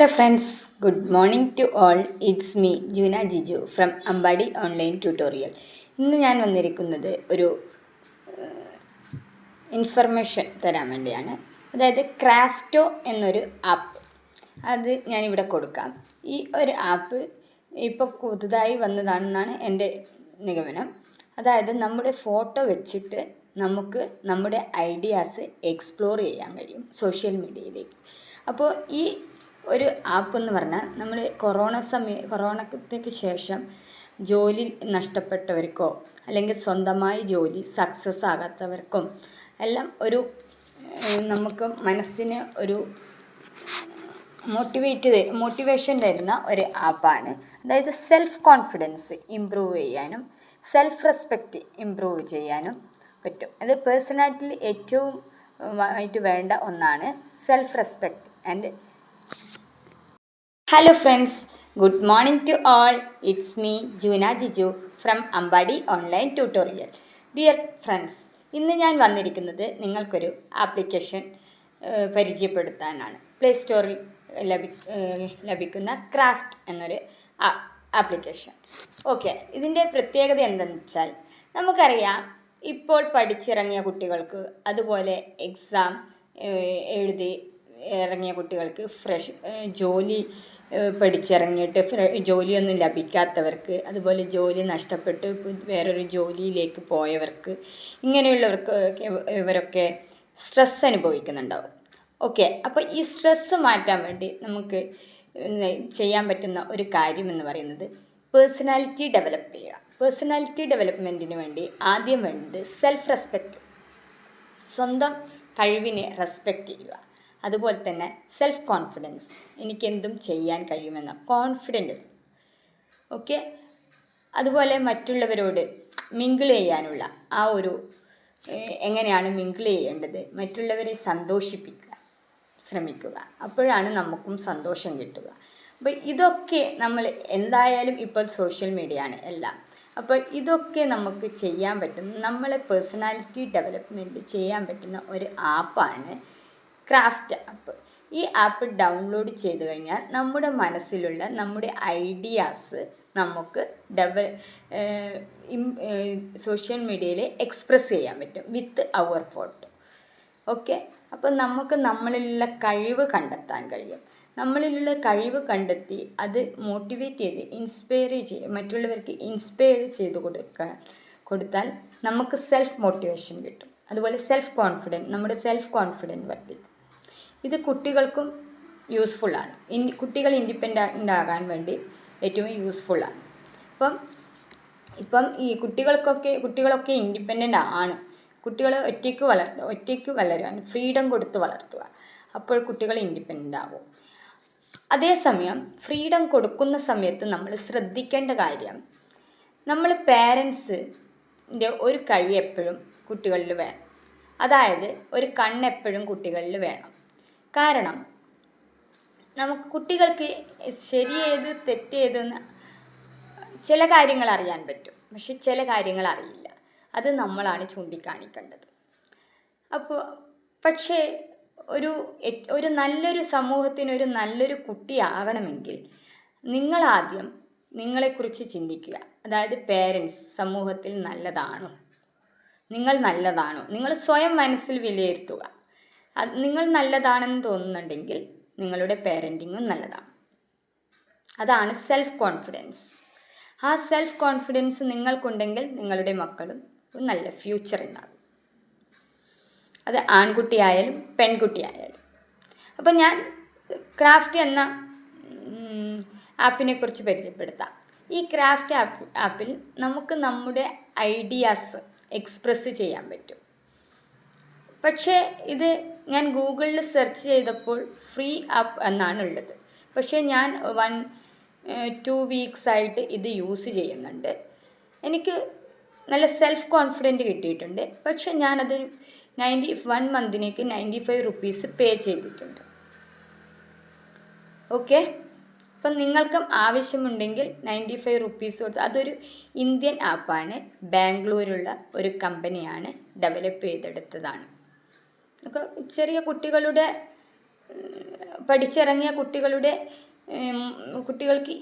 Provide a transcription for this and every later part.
Hello friends, good morning to all. It's me, Juna Jiju from Ambadi Online Tutorial. ഇന്ന് ഞാൻ വന്നിരിക്കുന്നത് ഒരു information തരാൻ വേണ്ടിയാണ്. അതായത് ക്രാഫ്റ്റോ എന്നൊരു ആപ്പ്, അത് ഞാനിവിടെ കൊടുക്കാം. ഈ ഒരു ആപ്പ് ഇപ്പോൾ പുതുതായി വന്നതാണെന്നാണ് എൻ്റെ നിഗമനം. അതായത് നമ്മുടെ ഫോട്ടോ വെച്ചിട്ട് നമുക്ക് നമ്മുടെ ഐഡിയാസ് എക്സ്പ്ലോർ ചെയ്യാൻ കഴിയും സോഷ്യൽ മീഡിയയിലേക്ക്. അപ്പോൾ ഈ ഒരു ആപ്പ് എന്ന് പറഞ്ഞാൽ നമ്മൾ കൊറോണയ്ക്ക് ശേഷം ജോലി നഷ്ടപ്പെട്ടവർക്കോ അല്ലെങ്കിൽ സ്വന്തമായി ജോലി സക്സസ് ആകാത്തവർക്കും എല്ലാം ഒരു നമുക്ക് മനസ്സിന് ഒരു മോട്ടിവേഷൻ തരുന്ന ഒരു ആപ്പാണ്. അതായത് സെൽഫ് കോൺഫിഡൻസ് ഇമ്പ്രൂവ് ചെയ്യാനും സെൽഫ് റെസ്പെക്റ്റ് ഇമ്പ്രൂവ് ചെയ്യാനും പറ്റും. അത് പേഴ്സണാലിറ്റിയിൽ ഏറ്റവും ആയിട്ട് വേണ്ട ഒന്നാണ് self respect and Hello friends, good morning to all. It's me, Juna Jiju from Ambadi Online Tutorial. Dear friends, ഇന്ന് ഞാൻ വന്നിരിക്കുന്നത് നിങ്ങൾക്കൊരു ആപ്ലിക്കേഷൻ പരിചയപ്പെടുത്താനാണ്. പ്ലേ സ്റ്റോറിൽ ലഭിക്കുന്ന ക്രാഫ്റ്റ് എന്നൊരു ആപ്ലിക്കേഷൻ. ഓക്കെ, ഇതിൻ്റെ പ്രത്യേകത എന്തെന്ന് വെച്ചാൽ നമുക്കറിയാം, ഇപ്പോൾ പഠിച്ചിറങ്ങിയ കുട്ടികൾക്ക് അതുപോലെ എക്സാം എഴുതി ഇറങ്ങിയ കുട്ടികൾക്ക് ജോലി പഠിച്ചിറങ്ങിയിട്ട് ജോലിയൊന്നും ലഭിക്കാത്തവർക്ക്, അതുപോലെ ജോലി നഷ്ടപ്പെട്ട് വേറൊരു ജോലിയിലേക്ക് പോയവർക്ക്, ഇങ്ങനെയുള്ളവർക്ക് ഇവരൊക്കെ സ്ട്രെസ് അനുഭവിക്കുന്നുണ്ടാവും. ഓക്കെ, അപ്പോൾ ഈ സ്ട്രെസ്സ് മാറ്റാൻ വേണ്ടി നമുക്ക് ചെയ്യാൻ പറ്റുന്ന ഒരു കാര്യം എന്ന് പറയുന്നത് പേഴ്സണാലിറ്റി ഡെവലപ്പ് ചെയ്യുക. പേഴ്സണാലിറ്റി ഡെവലപ്മെൻറ്റിന് വേണ്ടി ആദ്യം വേണ്ടത് സെൽഫ് റെസ്പെക്റ്റ്, സ്വന്തം കഴിവിനെ റെസ്പെക്റ്റ് ചെയ്യുക. അതുപോലെ തന്നെ സെൽഫ് കോൺഫിഡൻസ്, എനിക്കെന്തും ചെയ്യാൻ കഴിയുമെന്ന കോൺഫിഡൻറ്റ്. ഓക്കെ, അതുപോലെ മറ്റുള്ളവരോട് മിങ്കിൾ ചെയ്യാനുള്ള ആ ഒരു എങ്ങനെയാണ് മിങ്കിൾ ചെയ്യേണ്ടത്, മറ്റുള്ളവരെ സന്തോഷിപ്പിക്കുക ശ്രമിക്കുക, അപ്പോഴാണ് നമുക്കും സന്തോഷം കിട്ടുക. അപ്പോൾ ഇതൊക്കെ നമ്മൾ എന്തായാലും ഇപ്പോൾ സോഷ്യൽ മീഡിയ ആണ് എല്ലാം. അപ്പോൾ ഇതൊക്കെ നമുക്ക് ചെയ്യാൻ പറ്റുന്ന, നമ്മളെ പേഴ്സണാലിറ്റി ഡെവലപ്മെൻറ്റ് ചെയ്യാൻ പറ്റുന്ന ഒരു ആപ്പാണ് ക്രാഫ്റ്റ് ആപ്പ്. ഈ ആപ്പ് ഡൗൺലോഡ് ചെയ്ത് കഴിഞ്ഞാൽ നമ്മുടെ മനസ്സിലുള്ള നമ്മുടെ ഐഡിയാസ് നമുക്ക് സോഷ്യൽ മീഡിയയിൽ എക്സ്പ്രസ് ചെയ്യാൻ പറ്റും വിത്ത് അവർ ഫോട്ടോ. ഓക്കെ, അപ്പോൾ നമുക്ക് നമ്മളിലുള്ള കഴിവ് കണ്ടെത്താൻ കഴിയും. നമ്മളിലുള്ള കഴിവ് കണ്ടെത്തി അത് മോട്ടിവേറ്റ് ചെയ്ത് ഇൻസ്പയർ ചെയ്യും, മറ്റുള്ളവർക്ക് ഇൻസ്പയർ ചെയ്ത് കൊടുത്താൽ നമുക്ക് സെൽഫ് മോട്ടിവേഷൻ കിട്ടും. അതുപോലെ സെൽഫ് കോൺഫിഡൻറ്റ്, നമ്മുടെ സെൽഫ് കോൺഫിഡൻറ്റ് വർദ്ധിക്കും. ഇത് കുട്ടികൾക്കും യൂസ്ഫുള്ളാണ്. കുട്ടികൾ ഇൻഡിപെൻഡൻ്റ് ആകാൻ വേണ്ടി ഏറ്റവും യൂസ്ഫുള്ളാണ്. ഇപ്പം ഈ കുട്ടികളൊക്കെ ഇൻഡിപെൻഡൻ്റ് ആണ്. കുട്ടികളെ ഒറ്റയ്ക്ക് വളരാൻ ഫ്രീഡം കൊടുത്ത് വളർത്തുക. അപ്പോൾ കുട്ടികൾ ഇൻഡിപെൻഡൻ്റ് ആകും. അതേസമയം ഫ്രീഡം കൊടുക്കുന്ന സമയത്ത് നമ്മൾ ശ്രദ്ധിക്കേണ്ട കാര്യം, നമ്മൾ പേരൻസിൻ്റെ ഒരു കൈ എപ്പോഴും കുട്ടികളിൽ വേണം. അതായത് ഒരു കണ്ണെപ്പോഴും കുട്ടികളിൽ വേണം. കാരണം നമുക്ക് കുട്ടികൾക്ക് ശരിയേത് തെറ്റേതെന്ന് ചില കാര്യങ്ങൾ അറിയാൻ പറ്റും, പക്ഷെ ചില കാര്യങ്ങൾ അറിയില്ല. അത് നമ്മളാണ് ചൂണ്ടിക്കാണിക്കേണ്ടത്. പക്ഷേ ഒരു നല്ലൊരു സമൂഹത്തിനൊരു നല്ലൊരു കുട്ടിയാകണമെങ്കിൽ നിങ്ങളാദ്യം നിങ്ങളെക്കുറിച്ച് ചിന്തിക്കുക. അതായത് പേരൻസ് സമൂഹത്തിൽ നല്ലതാണോ, നിങ്ങൾ നല്ലതാണോ, നിങ്ങൾ സ്വയം മനസ്സിൽ വിലയിരുത്തുക. നിങ്ങൾ നല്ലതാണെന്ന് തോന്നുന്നുണ്ടെങ്കിൽ നിങ്ങളുടെ പേരൻറ്റിങ്ങും നല്ലതാണ്. അതാണ് സെൽഫ് കോൺഫിഡൻസ്. ആ സെൽഫ് കോൺഫിഡൻസ് നിങ്ങൾക്കുണ്ടെങ്കിൽ നിങ്ങളുടെ മക്കളും നല്ല ഫ്യൂച്ചർ ഉണ്ടാകും. അത് ആൺകുട്ടിയായാലും പെൺകുട്ടിയായാലും. അപ്പോൾ ഞാൻ ക്രാഫ്റ്റ് എന്ന ആപ്പിനെക്കുറിച്ച് പരിചയപ്പെടുത്താം. ഈ ക്രാഫ്റ്റ് ആപ്പിൽ നമുക്ക് നമ്മുടെ ഐഡിയാസ് എക്സ്പ്രസ് ചെയ്യാൻ പറ്റും. പക്ഷേ ഇത് ഞാൻ ഗൂഗിളിൽ സെർച്ച് ചെയ്തപ്പോൾ ഫ്രീ ആപ്പ് എന്നാണ് ഉള്ളത്. പക്ഷേ ഞാൻ 1-2 വീക്സ് ആയിട്ട് ഇത് യൂസ് ചെയ്യുന്നുണ്ട്. എനിക്ക് നല്ല സെൽഫ് കോൺഫിഡൻറ്റ് കിട്ടിയിട്ടുണ്ട്. പക്ഷേ ഞാനത് 1 മന്തിനേക്ക് 95 റുപ്പീസ് പേ ചെയ്തിട്ടുണ്ട്. ഓക്കെ, അപ്പം നിങ്ങൾക്കും ആവശ്യമുണ്ടെങ്കിൽ 95 റുപ്പീസ് കൊടുത്ത്, അതൊരു ഇന്ത്യൻ ആപ്പാണ്, ബാംഗ്ലൂരുള്ള ഒരു കമ്പനിയാണ് ഡെവലപ്പ് ചെയ്തെടുത്തതാണ്. ചെറിയ കുട്ടികളുടെ പഠിച്ചിറങ്ങിയ കുട്ടികൾക്ക്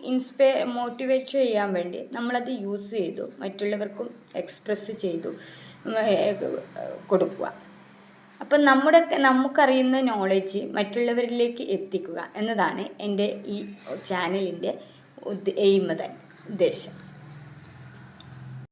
മോട്ടിവേറ്റ് ചെയ്യാൻ വേണ്ടി നമ്മളത് യൂസ് ചെയ്തു മറ്റുള്ളവർക്കും എക്സ്പ്രസ് ചെയ്തു കൊടുക്കുക. അപ്പം നമുക്കറിയുന്ന നോളജ് മറ്റുള്ളവരിലേക്ക് എത്തിക്കുക എന്നതാണ് എൻ്റെ ഈ ചാനലിൻ്റെ ഉദ്ദേശം.